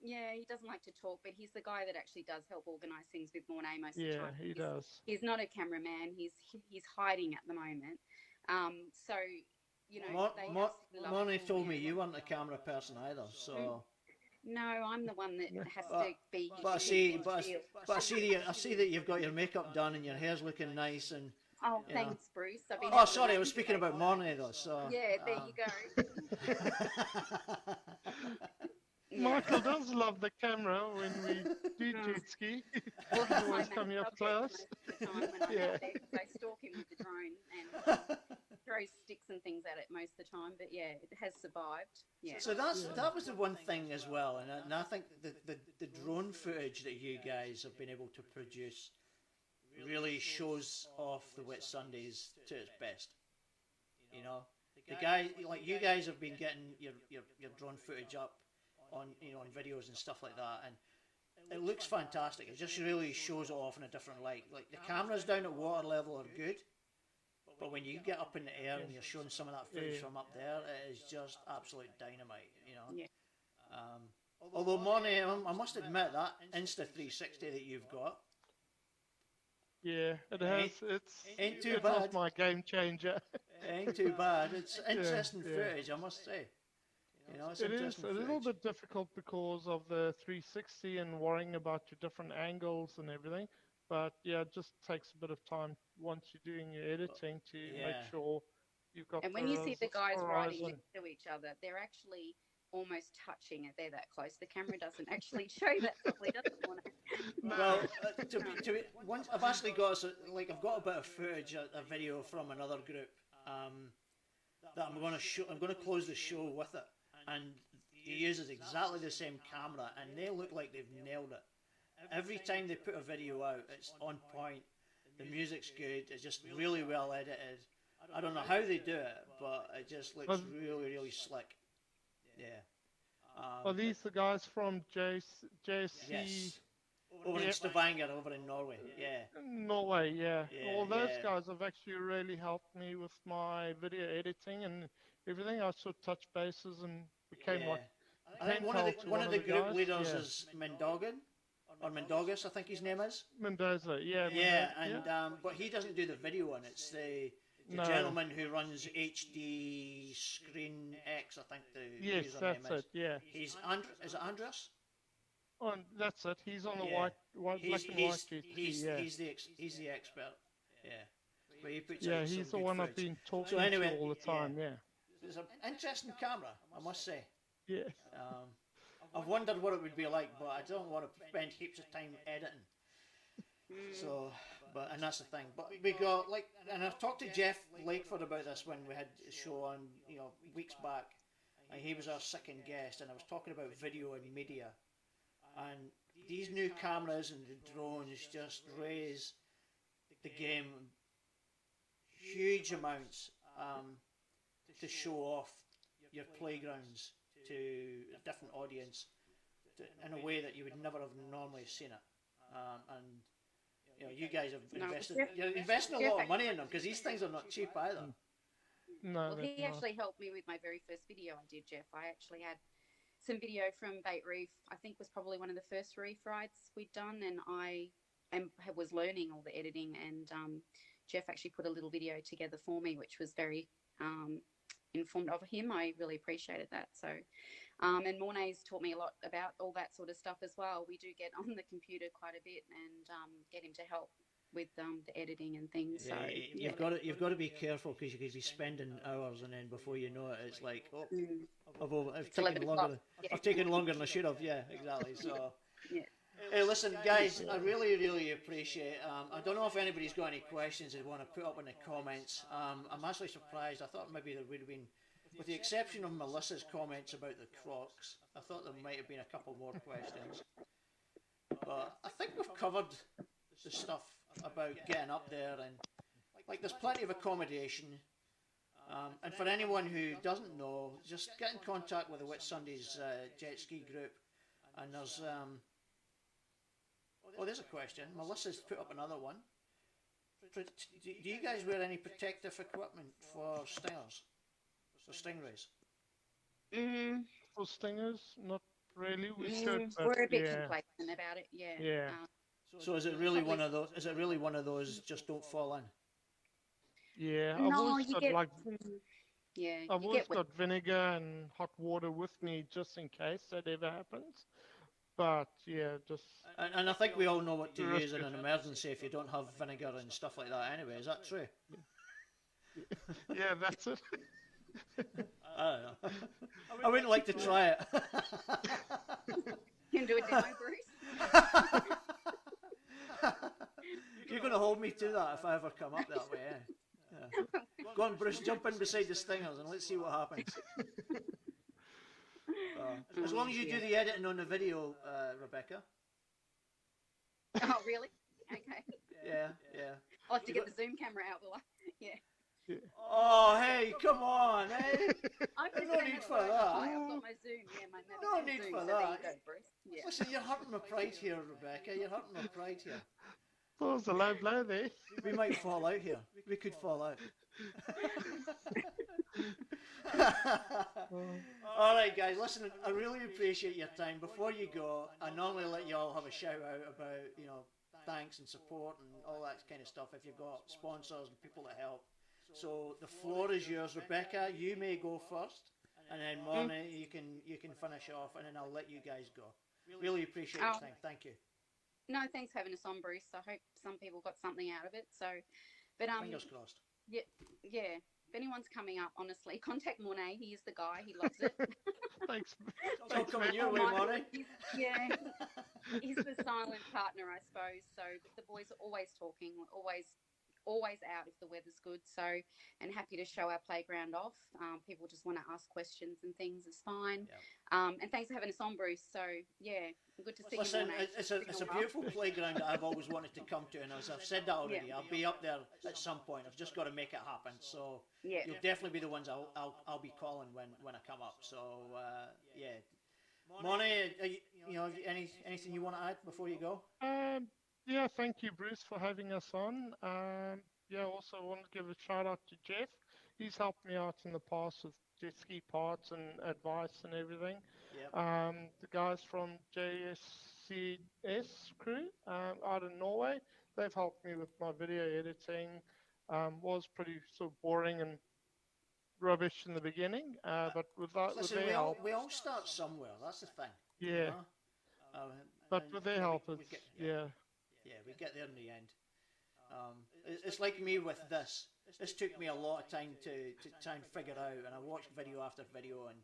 He doesn't like to talk, but he's the guy that actually does help organise things with Morne most of the time. Yeah, he does. He's not a cameraman. He's hiding at the moment. So. Morne told me you weren't a camera person either, so. No, I'm the one that has to be. But I see that you've got your makeup done and your hair's looking nice and. Oh, thanks, Bruce. Sorry, I was speaking about Morne though. So. Yeah, there you go. Michael does love the camera when we do jet ski. Well, he's always coming up close. I stalk him with the drone and throw sticks and things at it most of the time, but yeah, it has survived. Yeah. So that was the one thing as well, and I think the drone footage that you guys have been able to produce really shows off the Whitsundays to its best. You know, the guy like you guys have been getting your drone footage up on on videos and stuff like that, and it looks fantastic. It just really shows it off in a different light. Like the cameras down at water level are good, but when you get up in the air and you're showing some of that footage from up there, it is just absolute dynamite, you know. Yeah. Although Morne, I must admit that Insta360 that you've got, Yeah, it has. ain't too It bad. was my game changer. Ain't too bad. It's interesting yeah. footage, I must say. You know, it's It is interesting a little footage. bit difficult because of the 360 and worrying about your different angles and everything. But yeah, it just takes a bit of time once you're doing your editing to make Yeah. sure you've got. And when you see the guys riding horizon. next to each other, they're actually almost touching it. They're that close. The camera doesn't actually show that properly, doesn't want to. Well, once I've actually got I've got a bit of footage, a video from another group that I'm going to show. I'm going to close the show with it, and he uses exactly the same camera, and they look like they've nailed it. Every time they put a video out, it's on point. The music's good. It's just really well edited. I don't know how they do it, but it just looks really, really slick. Yeah. Are these the guys from JSC? Yes. Over in Yeah. Stavanger, over in Norway. Yeah. Norway, yeah. Yeah, Well, those yeah. guys have actually really helped me with my video editing and everything. I sort of touched bases and became Yeah. like I think pen pal to one of the group guys. leaders Yeah. is Mendogan, or Mendogas, I think his name is. Mendoza, yeah. Yeah, Mendoza, and but he doesn't do the video one. It's the No. gentleman who runs HD Screen X, I think the Yes, username that's is. it, yeah. He's is it Andres? Oh, that's it. He's on the Yeah. white He's black and white GT, yeah. he's the expert. Yeah. But he puts Yeah, out some he's the good one I've footage. been talking anyway, to all the time, yeah. It's an interesting camera, I must say. Yeah. I've wondered what it would be like, but I don't want to spend heaps of time editing. So, and that's the thing. But we got and I've talked to Jeff Lakeford about this when we had a show on, weeks back, and he was our second guest, and I was talking about video and media, and these new cameras and the drones just raise the game huge amounts to show off your playgrounds to a different audience in a way that you would never have normally seen it. And you guys have invested. You're investing a lot of money in them because these things are not cheap either. No, Well, he actually helped me with my very first video I did, Jeff. I actually had some video from Bait Reef. I think was probably one of the first reef rides we'd done, and I was learning all the editing, and Jeff actually put a little video together for me, which was very informed of him. I really appreciated that. So, and Morne's taught me a lot about all that sort of stuff as well. We do get on the computer quite a bit and get him to help with the editing and things. Yeah, so you've got to be careful because you could be spending hours, and then before you know it, it's like, I've taken longer than I should have. Yeah, exactly. So. yeah. Hey, listen, guys, I really, really appreciate. I don't know if anybody's got any questions they want to put up in the comments. I'm actually surprised. I thought maybe there would have been, with the exception of Melissa's comments about the Crocs, I thought there might have been a couple more questions. But I think we've covered the stuff about getting up there, and there's plenty of accommodation. And for anyone who doesn't know, just get in contact with the Whitsundays Jet Ski group, and there's. There's a question. Melissa's put up another one. Do you guys wear any protective equipment for stingers? For stingrays? For stingers, not really. We should. But We're a bit yeah. complacent about it. Yeah. Yeah. So is it really one of those? Is it really one of those? Just don't fall in. Yeah. No, I've always you got get. like. Yeah. I've You always get. got vinegar and hot water with me just in case that ever happens. But yeah, just. And I think we all know what to Risk use in it. an emergency if you don't have vinegar and stuff like that. Anyway, is that true? Yeah, that's it. I don't know. I wouldn't like to try it. You can do a demo, Bruce. You're going to hold me to that if I ever come up that way. Eh? Yeah. Go on, Bruce, jump in beside the stingers and let's see what happens. As long as you do the editing on the video, Rebecca. Oh, really? Okay. Yeah. I'll have to get the Zoom camera out, will I? Yeah. Oh, hey, come on, hey. I've No need for that. I've got my Zoom. Yeah, my No medical need Zoom, for so that. there you go, Bruce. Yeah. Listen, you're hurting my pride here, Rebecca. You're hurting my pride here. That was a low blow there. We might fall out here. We could fall out. All right, guys. Listen, I really appreciate your time. Before you go, I normally let you all have a shout out about thanks and support and all that kind of stuff. If you've got sponsors and people that help, so the floor is yours, Rebecca. You may go first, and then Morne, you can finish off, and then I'll let you guys go. Really appreciate your time. Thank you. No, thanks for having us on, Bruce. I hope some people got something out of it. So, but Fingers crossed. Yeah. If anyone's coming up, honestly, contact Morne. He is the guy. He loves it. Thanks. It's coming your way, Morne. He's the silent partner, I suppose. So the boys are always talking, always out if the weather's good. So, and happy to show our playground off. People just want to ask questions and things. It's fine. Yeah. And thanks for having us on, Bruce. So yeah, good to see you. Listen, it's a beautiful playground that I've always wanted to come to, and as I've said that already, I'll be up there at some point. I've just got to make it happen. So you'll definitely be the ones I'll be calling when I come up. So yeah, Morne, anything you want to add before you go? Yeah, thank you, Bruce, for having us on. Also want to give a shout out to Jeff. He's helped me out in the past with jet ski parts and advice and everything. Yep. The guys from JSCS Crew out in Norway, they've helped me with my video editing. Was pretty sort of boring and rubbish in the beginning, but with their help, we all start somewhere. That's the thing. Yeah. But with their help, we get there in the end. It's like me with this. This took me a lot of time to try and figure out, and I watched video after video, and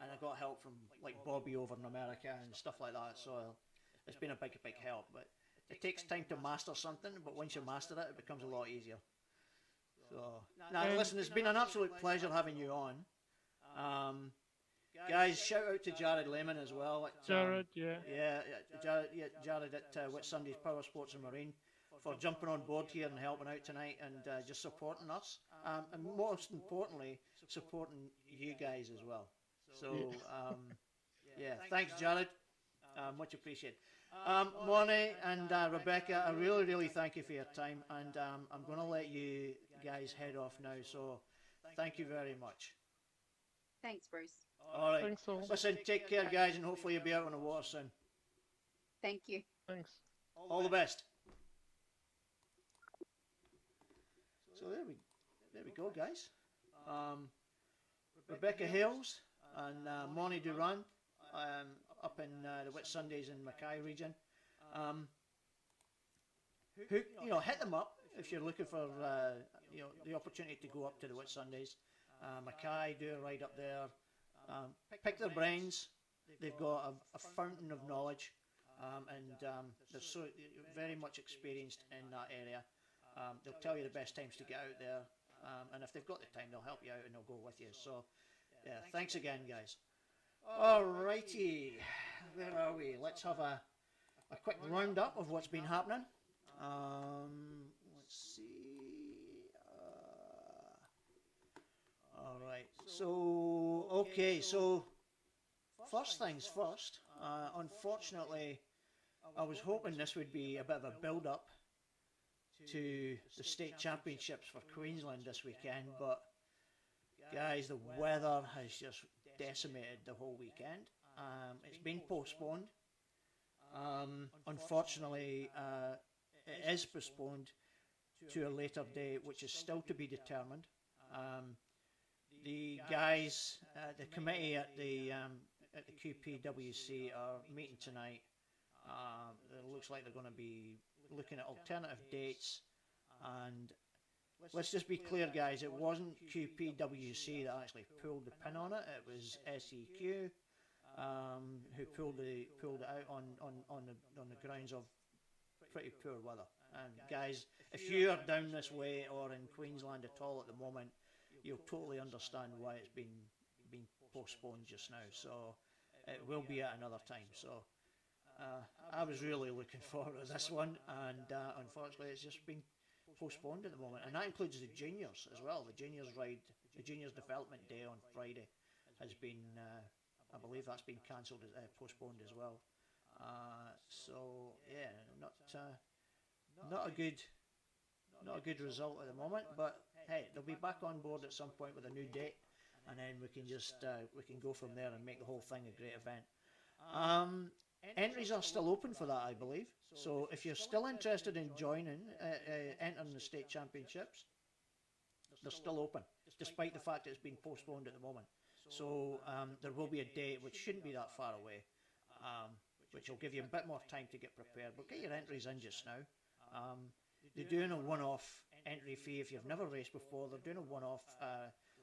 I got help from like Bobby over in America and stuff like that. So it's been a big help. But it takes time to master something, but once you master it, it becomes a lot easier. So now, listen, it's been an absolute pleasure having you on. Guys, shout out to Jared Lehman as well. Jared, Jared at Whitsundays Power Sports and Marine for jumping on board here and helping out tonight and just supporting us. And most importantly, supporting you guys as well. So, thanks, Jared. Much appreciated. Morne and Rebecca, I really, really thank you for your time. And I'm going to let you guys head off now. So, thank you very much. Thanks, Bruce. All right. Thanks all. Listen, take care, guys, and hopefully you'll be out on the water soon. Thank you. Thanks. All the best. So there we go, guys. Rebecca Hales and Morne Durand up in the Whitsundays in Mackay region. Who hit them up if you're looking for the opportunity to go up to the Whitsundays. Mackay do a ride up there. Pick their brains. They've got a fountain of knowledge, and they're so very much experienced in that area. They'll tell you the best times to get out there, and if they've got the time, they'll help you out and they'll go with you. So, yeah, thanks again, guys. Alrighty, where are we? Let's have a quick roundup of what's been happening. Let's see. Alright, so first things first, unfortunately, I was hoping this would be a bit of a build-up to the state championships for Queensland this weekend, but guys, the weather has just decimated the whole weekend. It's been postponed. Unfortunately, it is postponed to a later date, which is still to be determined. The guys, the committee at the QPWC are meeting tonight. It looks like they're going to be looking at alternative dates, and let's just be clear, guys, it wasn't QPWC that actually pulled the pin on it. It was SEQ who pulled it out on the grounds of pretty poor weather. And guys, if you are down this way or in Queensland at all at the moment, you'll totally understand why it's been postponed just now. So it will be at another time. So I was really looking forward to this one, and unfortunately it's just been postponed at the moment, and that includes the juniors as well. The juniors development day on Friday has been, I believe that's been cancelled, postponed as well. So yeah, not a good result at the moment, but hey, they'll be back on board at some point with a new date, and then we can go from there and make the whole thing a great event. Entries are still open for that, I believe. So if you're still interested in joining, entering the state championships, they're still open, despite the fact it's been postponed at the moment. So there will be a date which shouldn't be that far away, which will give you a bit more time to get prepared. But get your entries in just now. They're doing a one-off entry fee if you've never raced before. They're doing a one-off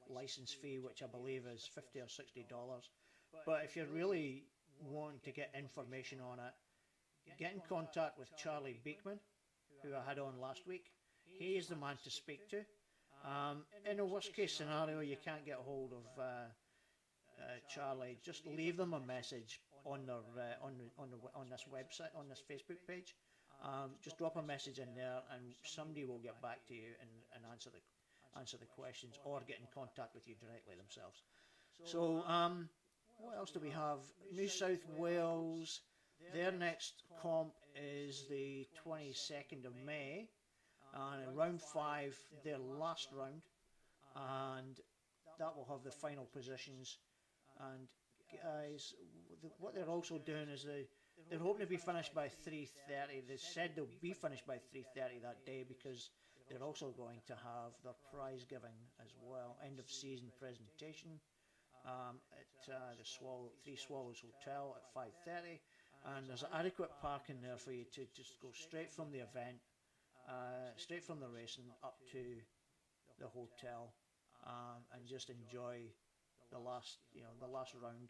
license fee, which I believe is $50 or $60. But if you're really wanting to get information on it, get in contact with Charlie Beekman, who I had on last week. He is the man to speak to. In a worst case scenario, you can't get a hold of Charlie, just leave them a message on their on this website, on this Facebook page. Just drop a message in there, and somebody will get back to you and answer the questions, or get in contact with you directly themselves. So what else do we have? New South Wales, their next comp is the 22nd of May, and in round 5, their last round, and that will have the final positions. And guys, what they're also doing is they're hoping to be finished by 3:30. They said they'll be finished by 3:30 that day, because they're also going to have their prize giving as well, end of season presentation at the Three Swallows Hotel at 5:30, and there's adequate parking there for you to just go straight from the event, straight from the racing up to the hotel, and just enjoy the last round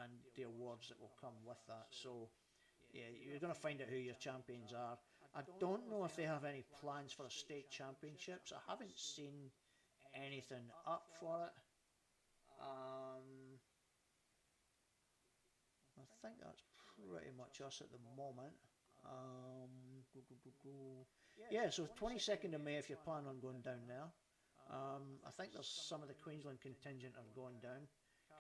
and the awards that will come with that. So yeah, you're going to find out who your champions are. I don't know if they have any plans for a state championships. I haven't seen anything up for it. I think that's pretty much us at the moment. Yeah, so 22nd of May if you're planning on going down there. I think there's some of the Queensland contingent are going down.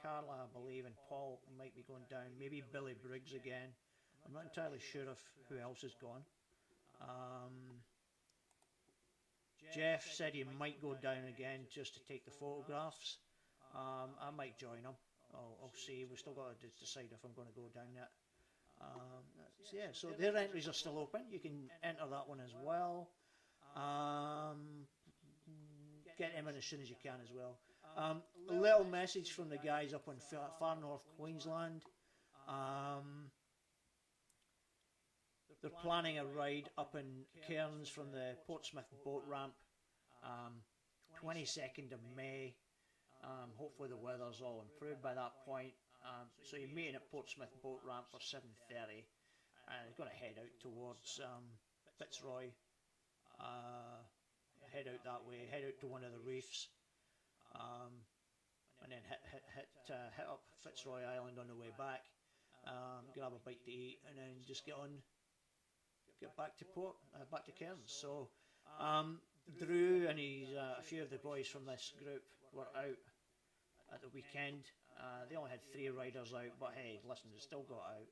Carla, I believe, and Paul might be going down. Maybe Billy Briggs again. I'm not entirely sure of who else is gone. Jeff said he might go down again just to take the photographs. I might join him. I'll see. We've still got to decide if I'm going to go down yet. Yeah, so their entries are still open. You can enter that one as well. Get them in as soon as you can as well. A little message from the guys up on far north Queensland. They're planning a ride up in Cairns from the Portsmouth boat ramp, 22nd of May. Hopefully the weather's all improved by that point. So you're meeting at Portsmouth boat ramp for 7:30, and you're going to head out towards Fitzroy. Head out that way, head out to one of the reefs, and then hit up Fitzroy Island on the way back. Grab a bite to eat, and then just get back to port, back to Cairns. So Drew and a few of the boys from this group were out at the weekend. They only had 3 riders out, but hey, listen, they still got out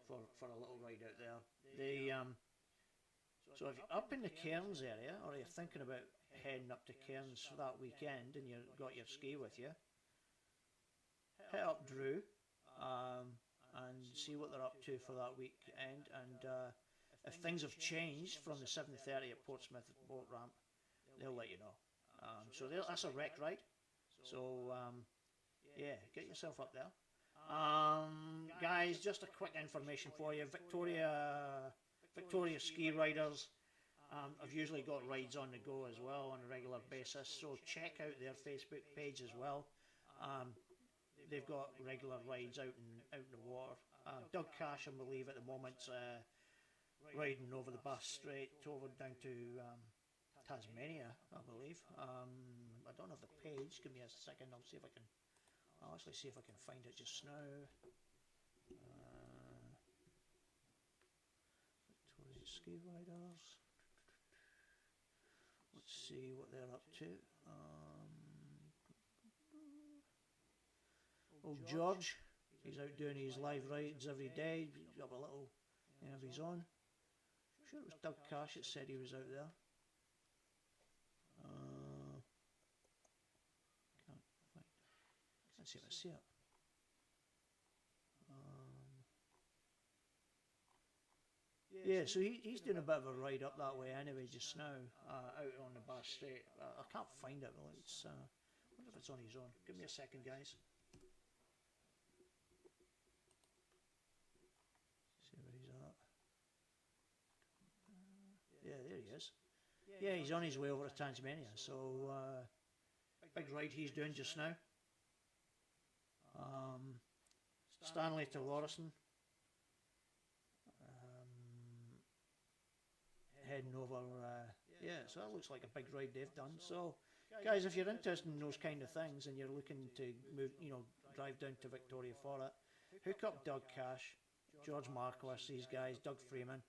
for a little ride out there. So if you're up in the Cairns area, or you're thinking about heading up to Cairns for that weekend, and you've got your ski with you, hit up Drew and see what they're up to for that weekend. And if things have changed from the 7:30 at Portsmouth boat ramp, they'll let you know. So that's a rec ride. So yeah, get yourself up there. Guys, just a quick information for you. Victoria ski riders have usually got rides on the go as well on a regular basis, so check out their Facebook page as well. They've got regular rides out in the water. Doug Cash, I believe, at the moment riding over the Bass Strait over down to Tasmania, I believe. I don't have the page. Give me a second. I'll see if I can. I'll actually see if I can find it just now. Victoria Ski Riders. Let's see what they're up to. Old George, he's out doing his live rides every day. He's got a little of his own. I'm sure it was Doug Cash that said he was out there. Can't see if I see it. Yeah, so he's doing a bit of a ride up that way anyway just now, out on the Bass Strait. I can't find it, well, it's, I wonder if it's on his own. Give me a second, guys. See where he's at. Yeah, there he is. Yeah, he's on his way over to Tasmania, so big ride he's doing just now. Stanley to Lauriston. Heading over, yeah, so that looks like a big ride they've done. So, guys, if you're interested in those kind of things and you're looking to move, drive down to Victoria for it, hook up Doug Cash, George Marquis, these guys, Doug Freeman.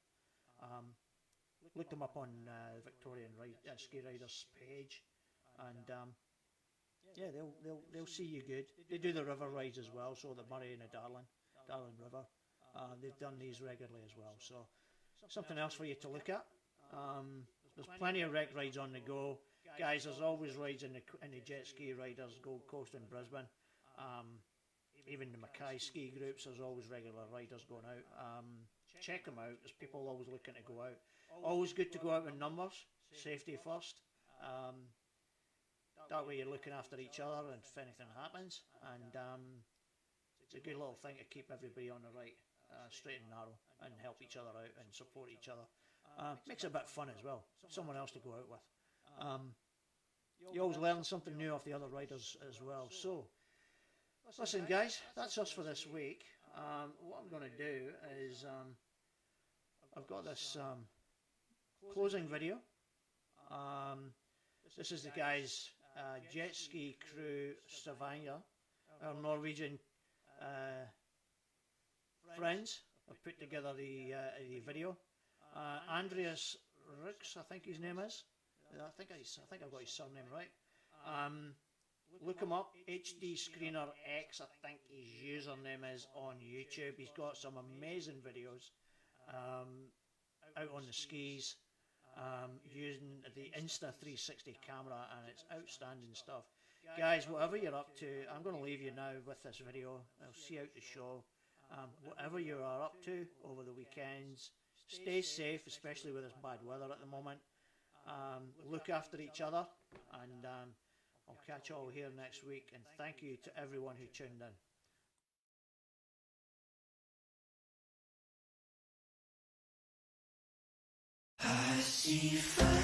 Look them up on Victorian Ski Riders page, and yeah, they'll see you good. They do the river rides as well, so the Murray and the Darling River. They've done these regularly as well, so something else for you to look at. There's plenty of rec rides on the go, guys. There's always rides in the Jet Ski Riders Gold Coast in Brisbane. Even the Mackay ski groups, there's always regular riders going out. Check them out. There's people always looking to go out. Always good to go out in numbers. Safety first. That way you're looking after each other and if anything happens. And it's a good little thing to keep everybody on the right, straight and narrow, and help each other out and support each other. Makes it a bit fun as well. Someone else to go out with. You always learn something new off the other riders as well. So, listen, guys, that's us for this week. What I'm going to do is I've got this closing video. This is the guys Jet Ski Crew Stavanger, our Norwegian friends have put together the video. Andreas Rix, I think his name is. I think I've got his surname right. Look him up. HD Screener X, I think his username is on YouTube. He's got some amazing videos out on the skis, using the Insta360 camera, and it's outstanding stuff. Guys, whatever you're up to, I'm going to leave you now with this video. I'll see out the show. Whatever you are up to over the weekends, stay safe, especially with this bad weather at the moment. Look after each other, and I'll catch you all here next week. And thank you to everyone who tuned in. I see fire.